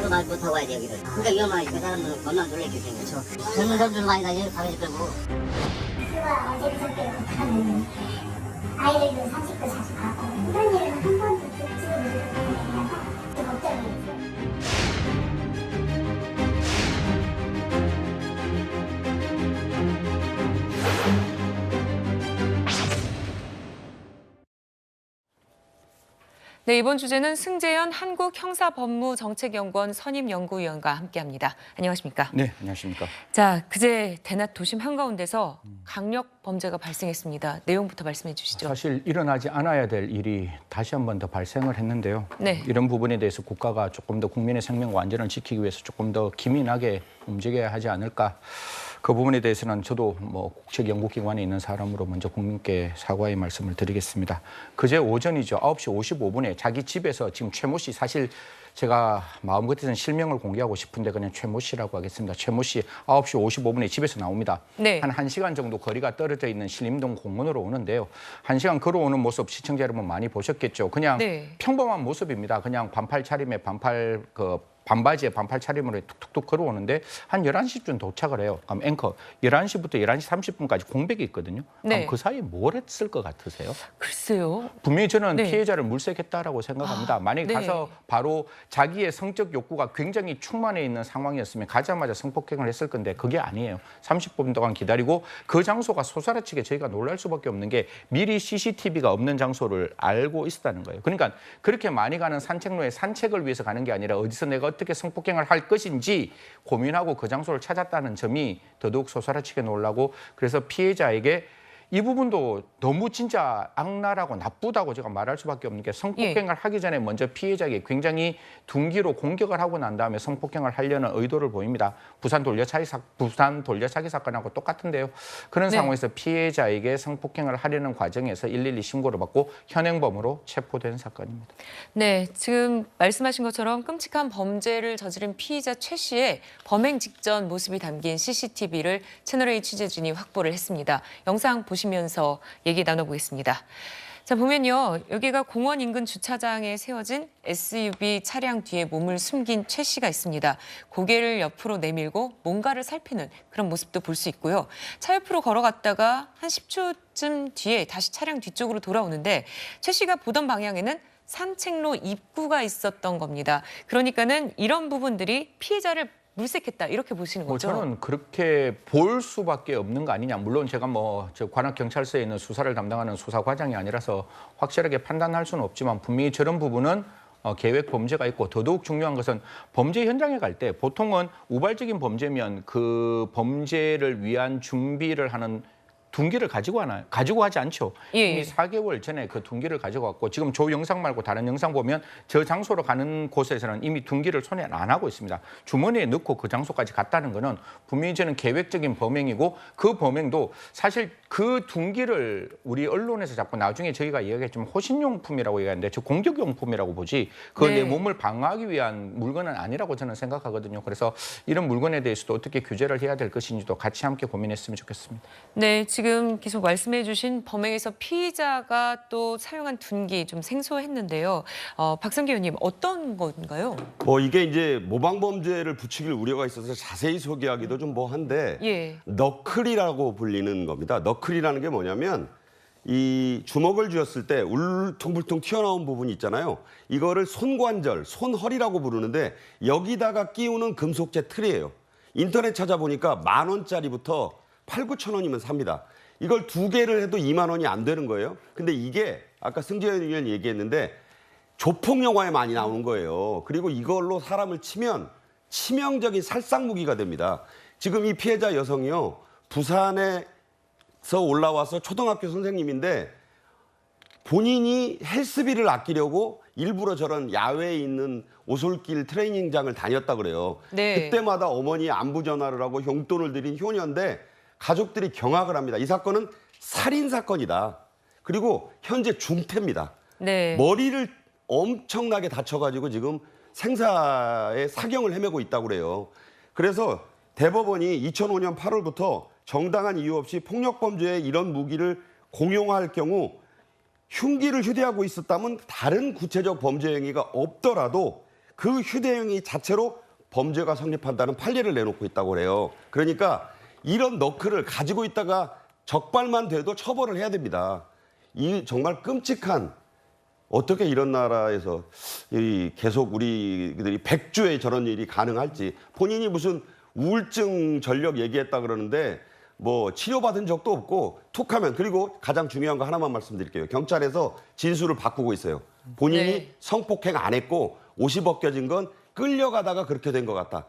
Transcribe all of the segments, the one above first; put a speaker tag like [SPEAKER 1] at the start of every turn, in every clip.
[SPEAKER 1] 차로 말 못하고 와야 돼 여기를. 그러니까 위험하니까 그 사람들은 겁나 놀래게 생겼죠. 젊은 사람들 많이 다니는 가만히 끌고.
[SPEAKER 2] 수가 언제부터 한 아이들도 30도 자주 가고 이런 일은 한 번도 듣지 못해서 좀 걱정이에요.
[SPEAKER 3] 네, 이번 주제는 승재현 한국형사법무정책연구원 선임연구위원과 함께합니다. 안녕하십니까?
[SPEAKER 4] 네, 안녕하십니까.
[SPEAKER 3] 자, 그제 대낮 도심 한가운데서 강력 범죄가 발생했습니다. 내용부터 말씀해 주시죠.
[SPEAKER 4] 사실 일어나지 않아야 될 일이 다시 한 번 더 발생을 했는데요.
[SPEAKER 3] 네.
[SPEAKER 4] 이런 부분에 대해서 국가가 조금 더 국민의 생명과 안전을 지키기 위해서 조금 더 기민하게 움직여야 하지 않을까. 그 부분에 대해서는 저도 국책연구기관에 있는 사람으로 먼저 국민께 사과의 말씀을 드리겠습니다. 그제 오전이죠. 9시 55분에 자기 집에서 지금 최모 씨, 사실 제가 마음 같아서는 실명을 공개하고 싶은데 그냥 최모 씨라고 하겠습니다. 최모 씨 9시 55분에 집에서 나옵니다.
[SPEAKER 3] 네.
[SPEAKER 4] 한 1시간 정도 거리가 떨어져 있는 신림동 공원으로 오는데요. 1시간 걸어오는 모습 시청자 여러분 많이 보셨겠죠. 그냥
[SPEAKER 3] 네.
[SPEAKER 4] 평범한 모습입니다. 그냥 반팔 차림에 반바지에 반팔 차림으로 툭툭툭 걸어오는데 한 11시쯤 도착을 해요. 그럼 앵커 11시부터 11시 30분까지 공백이 있거든요. 그럼
[SPEAKER 3] 네.
[SPEAKER 4] 그 사이에 뭘 했을 것 같으세요?
[SPEAKER 3] 글쎄요.
[SPEAKER 4] 분명히 저는
[SPEAKER 3] 네.
[SPEAKER 4] 피해자를 물색했다라고 생각합니다. 만약에
[SPEAKER 3] 네.
[SPEAKER 4] 가서 바로 자기의 성적 욕구가 굉장히 충만해 있는 상황이었으면 가자마자 성폭행을 했을 건데 그게 아니에요. 30분 동안 기다리고 그 장소가 소사라치게 저희가 놀랄 수밖에 없는 게 미리 CCTV가 없는 장소를 알고 있었다는 거예요. 그러니까 그렇게 많이 가는 산책로에 산책을 위해서 가는 게 아니라 어디서 내가 어떻게 성폭행을 할 것인지 고민하고 그 장소를 찾았다는 점이 더더욱 소사라치게 놀라고, 그래서 피해자에게 이 부분도 너무 진짜 악랄하고 나쁘다고 제가 말할 수밖에 없는 게 성폭행을 하기 전에 먼저 피해자에게 굉장히 둔기로 공격을 하고 난 다음에 성폭행을 하려는 의도를 보입니다. 부산 돌려차기 사건하고 똑같은데요. 그런
[SPEAKER 3] 네.
[SPEAKER 4] 상황에서 피해자에게 성폭행을 하려는 과정에서 112 신고를 받고 현행범으로 체포된 사건입니다.
[SPEAKER 3] 네, 지금 말씀하신 것처럼 끔찍한 범죄를 저지른 피의자 최 씨의 범행 직전 모습이 담긴 CCTV를 채널A 취재진이 확보를 했습니다. 영상 보시면서 얘기 나눠보겠습니다. 자, 보면요. 여기가 공원 인근 주차장에 세워진 SUV 차량 뒤에 몸을 숨긴 최 씨가 있습니다. 고개를 옆으로 내밀고 뭔가를 살피는 그런 모습도 볼 수 있고요. 차 옆으로 걸어갔다가 한 10초쯤 뒤에 다시 차량 뒤쪽으로 돌아오는데 최 씨가 보던 방향에는 산책로 입구가 있었던 겁니다. 그러니까는 이런 부분들이 피해자를 물색했다 이렇게 보시는 거죠?
[SPEAKER 4] 저는 그렇게 볼 수밖에 없는 거 아니냐. 물론 제가 저 관악경찰서에 있는 수사를 담당하는 수사과장이 아니라서 확실하게 판단할 수는 없지만 분명히 저런 부분은 계획 범죄가 있고, 더더욱 중요한 것은 범죄 현장에 갈 때 보통은 우발적인 범죄면 그 범죄를 위한 준비를 하는 둔기를 가지고 하지 않죠.
[SPEAKER 3] 예.
[SPEAKER 4] 이미 4개월 전에 그 둔기를 가지고 왔고, 지금 저 영상 말고 다른 영상 보면 저 장소로 가는 곳에서는 이미 둔기를 손에 안 하고 있습니다. 주머니에 넣고 그 장소까지 갔다는 거는 분명히 저는 계획적인 범행이고, 그 범행도 사실 그 둔기를 우리 언론에서 자꾸 나중에 저희가 이야기했지만 호신용품이라고 얘기하는데 저 공격용품이라고 보지 그걸
[SPEAKER 3] 네.
[SPEAKER 4] 내 몸을 방어하기 위한 물건은 아니라고 저는 생각하거든요. 그래서 이런 물건에 대해서도 어떻게 규제를 해야 될 것인지도 같이 함께 고민했으면 좋겠습니다.
[SPEAKER 3] 네, 지금 계속 말씀해 주신 범행에서 피의자가 또 사용한 둔기 좀 생소했는데요. 박성기 의원님 어떤 건가요?
[SPEAKER 5] 이게 이제 모방범죄를 부추길 우려가 있어서 자세히 소개하기도 좀 뭐한데
[SPEAKER 3] 예.
[SPEAKER 5] 너클이라고 불리는 겁니다. 너클이라는 게 뭐냐면 이 주먹을 쥐었을 때 울퉁불퉁 튀어나온 부분이 있잖아요. 이거를 손관절, 손허리라고 부르는데 여기다가 끼우는 금속재 틀이에요. 인터넷 찾아보니까 10,000원짜리부터 8,000~9,000 원이면 삽니다. 이걸 2개를 해도 2만 원이 안 되는 거예요. 근데 이게 아까 승재현 의원 얘기했는데 조폭 영화에 많이 나오는 거예요. 그리고 이걸로 사람을 치면 치명적인 살상 무기가 됩니다. 지금 이 피해자 여성이요. 부산에서 올라와서 초등학교 선생님인데 본인이 헬스비를 아끼려고 일부러 저런 야외에 있는 오솔길 트레이닝장을 다녔다 그래요.
[SPEAKER 3] 네.
[SPEAKER 5] 그때마다 어머니의 안부 전화를 하고 용돈을 드린 효녀인데 가족들이 경악을 합니다. 이 사건은 살인 사건이다. 그리고 현재 중태입니다.
[SPEAKER 3] 네.
[SPEAKER 5] 머리를 엄청나게 다쳐가지고 지금 생사의 사경을 헤매고 있다고 그래요. 그래서 대법원이 2005년 8월부터 정당한 이유 없이 폭력범죄에 이런 무기를 공용할 경우 흉기를 휴대하고 있었다면 다른 구체적 범죄 행위가 없더라도 그 휴대용이 자체로 범죄가 성립한다는 판례를 내놓고 있다고 그래요. 그러니까 이런 너클을 가지고 있다가 적발만 돼도 처벌을 해야 됩니다. 이 정말 끔찍한, 어떻게 이런 나라에서 계속 우리들이 100주에 저런 일이 가능할지. 본인이 무슨 우울증 전력 얘기했다 그러는데 뭐 치료받은 적도 없고 툭하면. 그리고 가장 중요한 거 하나만 말씀드릴게요. 경찰에서 진술을 바꾸고 있어요. 본인이
[SPEAKER 3] 네.
[SPEAKER 5] 성폭행 안 했고 옷이 벗겨진 건 끌려가다가 그렇게 된 것 같다.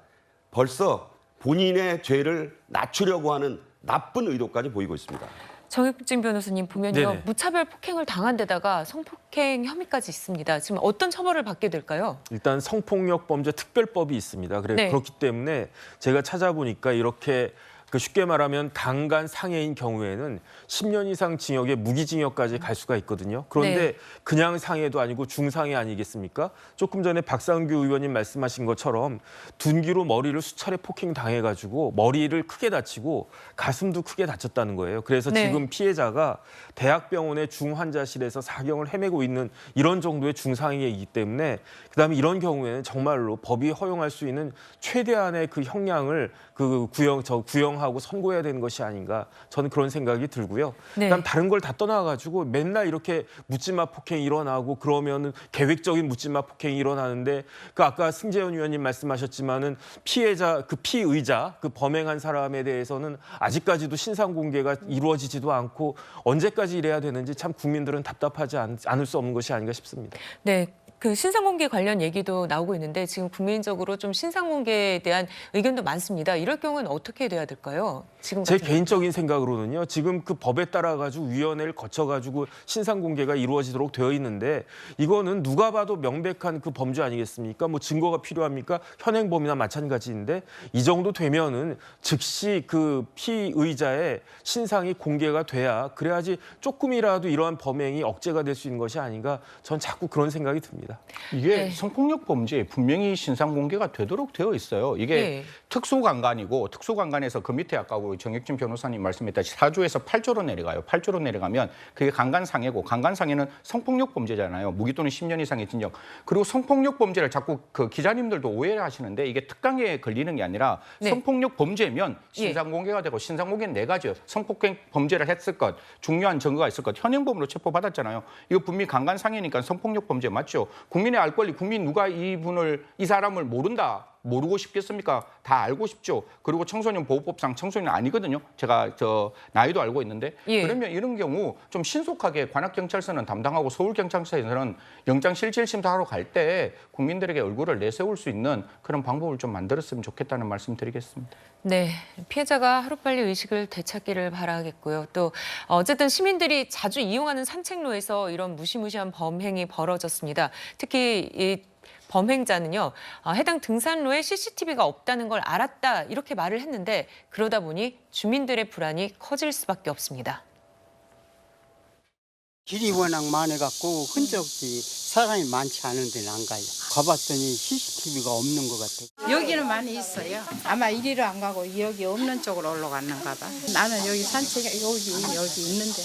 [SPEAKER 5] 벌써 본인의 죄를 낮추려고 하는 나쁜 의도까지 보이고 있습니다.
[SPEAKER 3] 정혁진 변호사님 보면요.
[SPEAKER 6] 네네.
[SPEAKER 3] 무차별 폭행을 당한 데다가 성폭행 혐의까지 있습니다. 지금 어떤 처벌을 받게 될까요?
[SPEAKER 6] 일단 성폭력 범죄 특별법이 있습니다.
[SPEAKER 3] 네.
[SPEAKER 6] 그렇기 때문에 제가 찾아보니까 이렇게 쉽게 말하면 강간 상해인 경우에는 10년 이상 징역에 무기징역까지 갈 수가 있거든요. 그런데
[SPEAKER 3] 네.
[SPEAKER 6] 그냥 상해도 아니고 중상해 아니겠습니까? 조금 전에 박상규 의원님 말씀하신 것처럼 둔기로 머리를 수차례 폭행 당해가지고 머리를 크게 다치고 가슴도 크게 다쳤다는 거예요. 그래서
[SPEAKER 3] 네.
[SPEAKER 6] 지금 피해자가 대학병원의 중환자실에서 사경을 헤매고 있는 이런 정도의 중상해이기 때문에 그다음에 이런 경우에는 정말로 법이 허용할 수 있는 최대한의 그 형량을 구형하고 선고해야 되는 것이 아닌가, 저는 그런 생각이 들고요.
[SPEAKER 3] 네.
[SPEAKER 6] 그다음 다른 걸 다 떠나가지고 맨날 이렇게 묻지마 폭행이 일어나고 그러면은 계획적인 묻지마 폭행이 일어나는데 아까 승재현 의원님 말씀하셨지만은 피해자 그 피의자 그 범행한 사람에 대해서는 아직까지도 신상 공개가 이루어지지도 않고 언제까지 이래야 되는지 참 국민들은 답답하지 않을 수 없는 것이 아닌가 싶습니다.
[SPEAKER 3] 네. 그 신상공개 관련 얘기도 나오고 있는데 지금 국민적으로 좀 신상공개에 대한 의견도 많습니다. 이럴 경우는 어떻게 돼야 될까요? 지금
[SPEAKER 6] 제
[SPEAKER 3] 같은
[SPEAKER 6] 개인적인 생각으로는요. 지금 그 법에 따라 가지고 위원회를 거쳐 가지고 신상 공개가 이루어지도록 되어 있는데 이거는 누가 봐도 명백한 그 범죄 아니겠습니까? 뭐 증거가 필요합니까? 현행범이나 마찬가지인데 이 정도 되면은 즉시 그 피의자의 신상이 공개가 돼야 그래야지 조금이라도 이러한 범행이 억제가 될 수 있는 것이 아닌가. 전 자꾸 그런 생각이 듭니다.
[SPEAKER 4] 이게
[SPEAKER 3] 네.
[SPEAKER 4] 성폭력 범죄에 분명히 신상 공개가 되도록 되어 있어요. 이게
[SPEAKER 3] 네.
[SPEAKER 4] 특수강간이고 특수강간에서 그 밑에 아까 우리 정혁진 변호사님 말씀했다시피 4조에서 8조로 내려가요. 8조로 내려가면 그게 강간상해고 강간상해는 성폭력 범죄잖아요. 무기 또는 10년 이상의 징역. 그리고 성폭력 범죄를 자꾸 그 기자님들도 오해를 하시는데 이게 특강에 걸리는 게 아니라
[SPEAKER 3] 네.
[SPEAKER 4] 성폭력 범죄면 신상 공개가 되고 신상 공개는 네 가지예요. 성폭행 범죄를 했을 것, 중요한 증거가 있을 것, 현행범으로 체포받았잖아요. 이거 분명히 강간상해니까 성폭력 범죄 맞죠? 국민의 알 권리, 국민 누가 이 사람을 모르고 싶겠습니까? 다 알고 싶죠. 그리고 청소년 보호법상 청소년 아니거든요. 제가 나이도 알고 있는데
[SPEAKER 3] 예.
[SPEAKER 4] 그러면 이런 경우 좀 신속하게 관악경찰서는 담당하고 서울경찰서에서는 영장실질심사 하러 갈 때 국민들에게 얼굴을 내세울 수 있는 그런 방법을 좀 만들었으면 좋겠다는 말씀 드리겠습니다.
[SPEAKER 3] 네, 피해자가 하루빨리 의식을 되찾기를 바라겠고요. 또 어쨌든 시민들이 자주 이용하는 산책로에서 이런 무시무시한 범행이 벌어졌습니다. 특히 이 범행자는요, 해당 등산로에 CCTV가 없다는 걸 알았다 이렇게 말을 했는데 그러다 보니 주민들의 불안이 커질 수밖에 없습니다.
[SPEAKER 7] 길이 워낙 많아갖고 흔적이 사람이 많지 않은 데는 안 가요. 가봤더니 CCTV가 없는 것 같아요.
[SPEAKER 8] 여기는 많이 있어요. 아마 이리로 안 가고 여기 없는 쪽으로 올라갔는가 봐. 나는 여기 산책에 여기 있는데.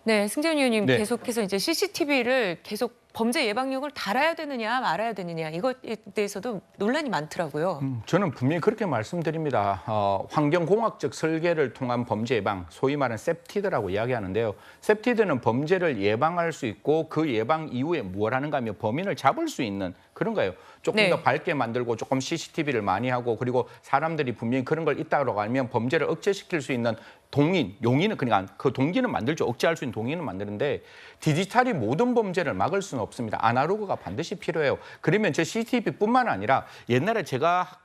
[SPEAKER 3] 네, 승재현 의원님
[SPEAKER 4] 네.
[SPEAKER 3] 계속해서 이제 CCTV를 계속 범죄 예방력을 달아야 되느냐 말아야 되느냐 이것에 대해서도 논란이 많더라고요.
[SPEAKER 4] 저는 분명히 그렇게 말씀드립니다. 환경공학적 설계를 통한 범죄 예방, 소위 말하는 셉티드라고 이야기하는데요. 셉티드는 범죄를 예방할 수 있고 그 예방 이후에 뭘 하는가 하면 범인을 잡을 수 있는 그런 거예요. 조금
[SPEAKER 3] 네.
[SPEAKER 4] 더 밝게 만들고 조금 CCTV를 많이 하고 그리고 사람들이 분명히 그런 걸 있다고 알면 범죄를 억제시킬 수 있는 용의는 그러니까 그 동기는 만들죠. 억제할 수 있는 동기는 만드는데 디지털이 모든 범죄를 막을 수는 없습니다. 아날로그가 반드시 필요해요. 그러면 저 CCTV뿐만 아니라 옛날에 제가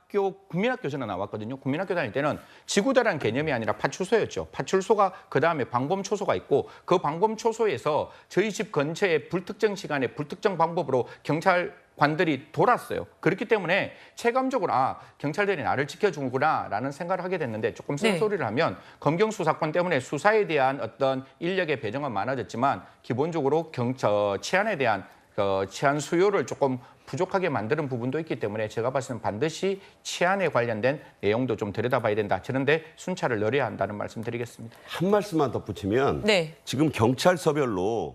[SPEAKER 4] 국민학교 전에 나왔거든요. 국민학교 다닐 때는 지구대란 개념이 아니라 파출소였죠. 파출소가 그다음에 방범초소가 있고 그 방범초소에서 저희 집 근처에 불특정 시간에 불특정 방법으로 경찰관들이 돌았어요. 그렇기 때문에 체감적으로 경찰들이 나를 지켜주구나라는 생각을 하게 됐는데 조금 쓴소리를 하면 검경 수사권 때문에 수사에 대한 어떤 인력의 배정은 많아졌지만 기본적으로 치안에 대한 치안 수요를 조금 부족하게 만드는 부분도 있기 때문에 제가 봤을 때는 반드시 치안에 관련된 내용도 좀 들여다봐야 된다. 그런데 순찰을 늘려야 한다는 말씀 드리겠습니다.
[SPEAKER 5] 한 말씀만 덧붙이면
[SPEAKER 3] 네.
[SPEAKER 5] 지금 경찰서별로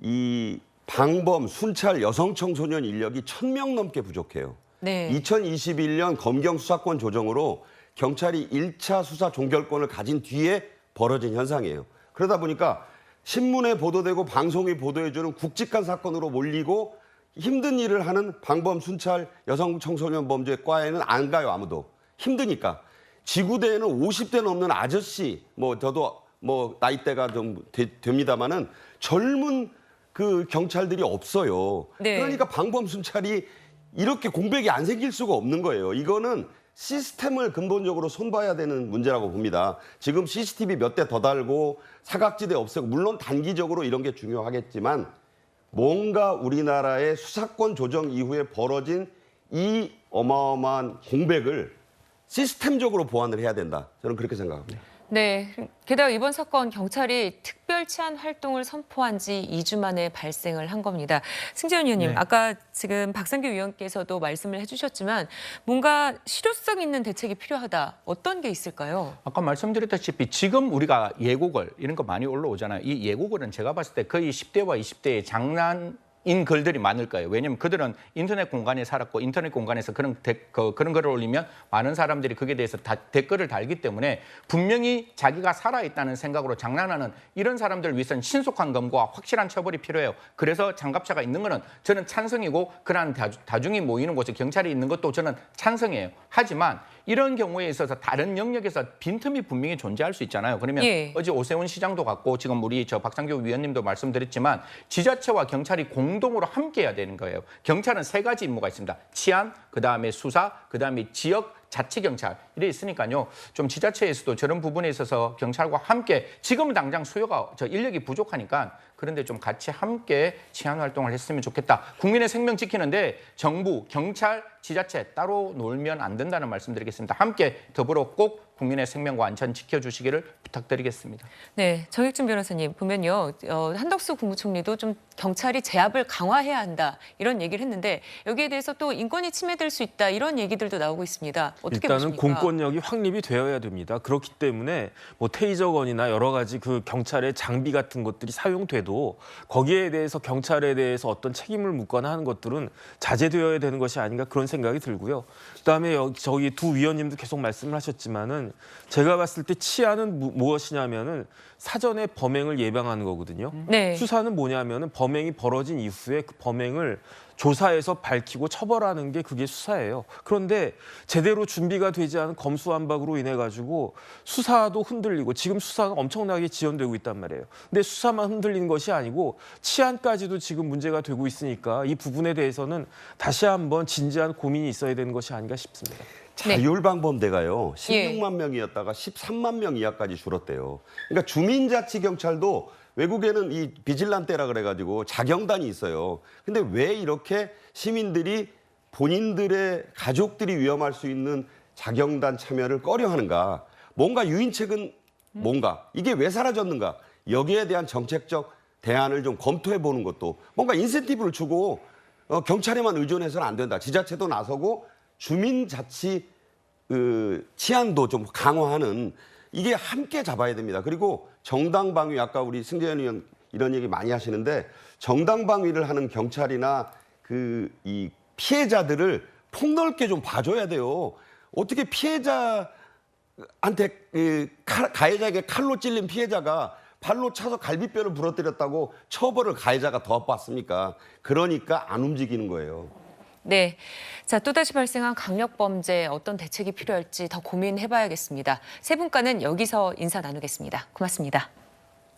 [SPEAKER 5] 이 방범, 순찰, 여성 청소년 인력이 1,000명 넘게 부족해요.
[SPEAKER 3] 네.
[SPEAKER 5] 2021년 검경 수사권 조정으로 경찰이 1차 수사 종결권을 가진 뒤에 벌어진 현상이에요. 그러다 보니까 신문에 보도되고 방송이 보도해주는 굵직한 사건으로 몰리고 힘든 일을 하는 방범, 순찰, 여성 청소년 범죄 과에는 안 가요, 아무도. 힘드니까. 지구대에는 50대 넘는 아저씨, 저도 나이대가 좀 됩니다만은 젊은 그 경찰들이 없어요.
[SPEAKER 3] 네.
[SPEAKER 5] 그러니까 방범, 순찰이 이렇게 공백이 안 생길 수가 없는 거예요. 이거는 시스템을 근본적으로 손봐야 되는 문제라고 봅니다. 지금 CCTV 몇 대 더 달고 사각지대 없애고 물론 단기적으로 이런 게 중요하겠지만 뭔가 우리나라의 수사권 조정 이후에 벌어진 이 어마어마한 공백을 시스템적으로 보완을 해야 된다. 저는 그렇게 생각합니다.
[SPEAKER 3] 네. 게다가 이번 사건 경찰이 특별 치안 활동을 선포한 지 2주 만에 발생을 한 겁니다. 승재원 의원님,
[SPEAKER 4] 네.
[SPEAKER 3] 아까 지금 박상규 의원께서도 말씀을 해주셨지만 뭔가 실효성 있는 대책이 필요하다. 어떤 게 있을까요?
[SPEAKER 4] 아까 말씀드렸다시피 지금 우리가 예고글 이런 거 많이 올라오잖아요. 이 예고글은 제가 봤을 때 거의 10대와 20대의 장난인 글들이 많을 거예요. 왜냐하면 그들은 인터넷 공간에 살았고 인터넷 공간에서 그런 글을 올리면 많은 사람들이 거기에 대해서 댓글을 달기 때문에 분명히 자기가 살아있다는 생각으로 장난하는 이런 사람들을 위해서는 신속한 검거와 확실한 처벌이 필요해요. 그래서 장갑차가 있는 거는 저는 찬성이고 그러한 다중이 모이는 곳에 경찰이 있는 것도 저는 찬성이에요. 하지만 이런 경우에 있어서 다른 영역에서 빈틈이 분명히 존재할 수 있잖아요. 그러면
[SPEAKER 3] 예.
[SPEAKER 4] 어제 오세훈 시장도 갔고 지금 우리 박상규 위원님도 말씀드렸지만 지자체와 경찰이 공동으로 함께 해야 되는 거예요. 경찰은 3가지 임무가 있습니다. 치안, 그다음에 수사, 그다음에 지역 자치경찰 이래 있으니까요. 좀 지자체에서도 저런 부분에 있어서 경찰과 함께 지금은 당장 인력이 부족하니까 그런데 좀 같이 함께 치안 활동을 했으면 좋겠다. 국민의 생명 지키는데 정부, 경찰, 지자체 따로 놀면 안 된다는 말씀드리겠습니다. 함께 더불어 꼭 국민의 생명과 안전 지켜주시기를 부탁드리겠습니다.
[SPEAKER 3] 네, 정익준 변호사님 보면요. 한덕수 국무총리도 좀 경찰이 제압을 강화해야 한다 이런 얘기를 했는데 여기에 대해서 또 인권이 침해될 수 있다 이런 얘기들도 나오고 있습니다. 어떻게
[SPEAKER 6] 일단은
[SPEAKER 3] 보십니까?
[SPEAKER 6] 공권력이 확립이 되어야 됩니다. 그렇기 때문에 테이저건이나 여러 가지 그 경찰의 장비 같은 것들이 사용돼도 거기에 대해서 경찰에 대해서 어떤 책임을 묻거나 하는 것들은 자제되어야 되는 것이 아닌가 그런 생각이 들고요. 그다음에 저기 두 위원님도 계속 말씀을 하셨지만은 제가 봤을 때 치안은 무엇이냐면은 사전에 범행을 예방하는 거거든요.
[SPEAKER 3] 네.
[SPEAKER 6] 수사는 뭐냐면은 범행이 벌어진 이후에 그 범행을 조사해서 밝히고 처벌하는 게 그게 수사예요. 그런데 제대로 준비가 되지 않은 검수완박으로 인해 가지고 수사도 흔들리고 지금 수사가 엄청나게 지연되고 있단 말이에요. 근데 수사만 흔들리는 것이 아니고 치안까지도 지금 문제가 되고 있으니까 이 부분에 대해서는 다시 한번 진지한 고민이 있어야 되는 것이 아닌가 싶습니다.
[SPEAKER 5] 자율방범대가요. 16만 명이었다가 13만 명 이하까지 줄었대요. 그러니까 주민자치경찰도 외국에는 이 비질란테라 그래가지고 자경단이 있어요. 근데 왜 이렇게 시민들이 본인들의 가족들이 위험할 수 있는 자경단 참여를 꺼려하는가? 뭔가 유인책은 뭔가? 이게 왜 사라졌는가? 여기에 대한 정책적 대안을 좀 검토해 보는 것도 뭔가 인센티브를 주고 경찰에만 의존해서는 안 된다. 지자체도 나서고 주민자치 치안도 좀 강화하는 이게 함께 잡아야 됩니다. 그리고 정당방위 아까 우리 승재현 의원 이런 얘기 많이 하시는데 정당방위를 하는 경찰이나 이 피해자들을 폭넓게 좀 봐줘야 돼요. 어떻게 피해자한테 가해자에게 칼로 찔린 피해자가 발로 차서 갈비뼈를 부러뜨렸다고 처벌을 가해자가 더 받습니까? 그러니까 안 움직이는 거예요.
[SPEAKER 3] 네. 자, 또다시 발생한 강력범죄 어떤 대책이 필요할지 더 고민해봐야겠습니다. 세 분과는 여기서 인사 나누겠습니다. 고맙습니다.